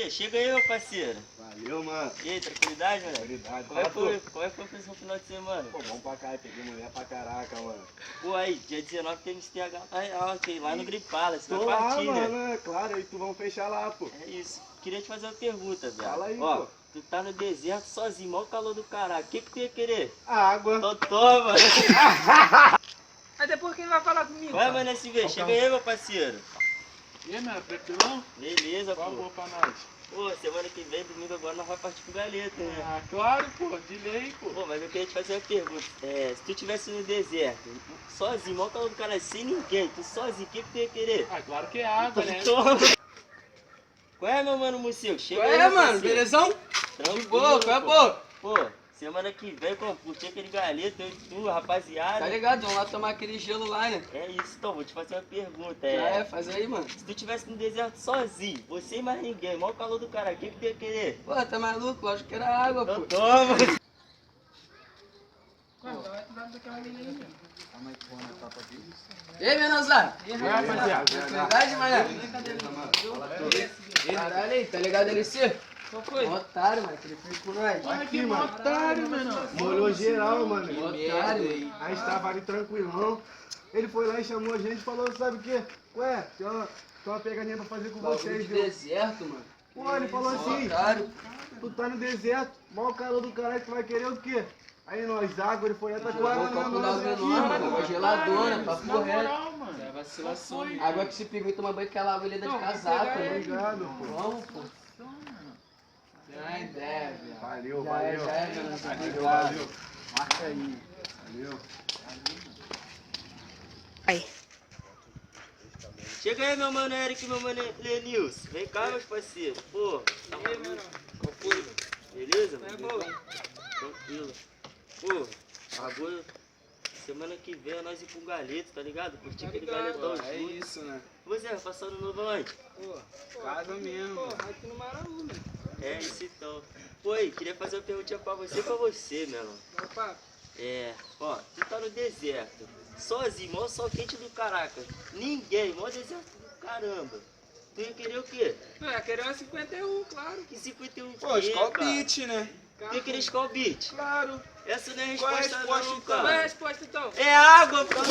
Chega aí, meu parceiro. Valeu, mano. E aí, tranquilidade, mano? Tranquilidade. Como é que foi o seu final de semana? Pô, vamos pra cá, peguei mulher pra caraca, mano. Pô, aí, dia 19 tem MCTH lá no Gripala, você Tô vai lá, partir, né? mano, é claro, aí tu vamos fechar lá, pô. É isso. Queria te fazer uma pergunta, velho. Fala aí, ó, pô. tu tá no deserto sozinho, maior calor do caralho. O que tu ia querer? Água. Então toma. Mas depois quem vai falar comigo? Vai, mano, SV, chega aí, meu parceiro. E aí, mano, tranquilão? Beleza, Qual pô. boa pra nós? Pô, semana que vem, domingo agora, nós vamos partir pro Galeta, né? Ah, claro, pô, de lei, pô. Pô, mas eu queria te fazer uma pergunta. Se tu estivesse no deserto, sozinho, maior calor do caralho, sem ninguém, tu sozinho, o que tu ia querer? Ah, claro que é água, né? Toma. Qual é, meu mano Museu? Chega Qual aí, é, meu mano? parceiro. Belezão? Tranquilo, De boa, qual é, pô? pô? Pô, semana que vem, pô, curtir aquele galeta, eu e tu, rapaziada. Tá ligado? Vamos lá tomar aquele gelo lá, né? É isso, então, vou te fazer uma pergunta. Faz aí, mano. Se tu estivesse no deserto sozinho, você e mais ninguém, maior calor do cara, o que tu ia querer? Pô, tá maluco? Lógico que era água, Então pô. toma. E aí, menosada? E aí, rapaziada? Verdade, mané? Caralho aí, tá ligado, LC? Qual foi? Otário, mano, que ele fez com nós. Aqui, mano. Otário, menor. Molhou geral, mano. Otário, mano. A gente tava ali tranquilão. Ele foi lá e chamou a gente e falou, sabe o quê? Ué, tem uma pegadinha pra fazer com Bagulho vocês, de viu? deserto, mano. Pô, ele falou assim, Otário. tu tá no deserto, mal calor do caralho, tu vai querer o quê? Aí nós, água, ele foi até Jogou o copo d'água enorme, mano. Água geladona, papo Na reto. moral, mano. É vacilação. Água que se pegou e toma banho com aquela água ali de casaco, né? Obrigado, pô. Vamos, pô. Tem uma ideia, velho. Valeu, Já valeu. é, mano. Valeu, valeu. Marca aí. Valeu. Chega aí, meu mano Eric e meu mano Lenilson. Vem cá, meus parceiros. Pô, tá maluco? Qual foi? Beleza, mano? Tranquilo. Pô, agora, semana que vem é nós ir pro Galeta, tá ligado? Curtir aquele galetão É junto. isso, né? Pois é, passando no novo onde? Casa mesmo. Aqui no Maraú, mano. É isso então. Pô, aí, queria fazer uma perguntinha pra você e pra você, meu irmão. Opa, Ó, tu tá no deserto, sozinho, mó sol quente do caraca. Ninguém, mó deserto do caramba. Tu ia querer o quê? querer uma 51, claro. Que 51 Pô, Skull Beat, né? Tu ia querer Skull Beat? Claro. Essa não é Qual é a resposta resposta, não, então? Qual é a cara. resposta então? É água, pô!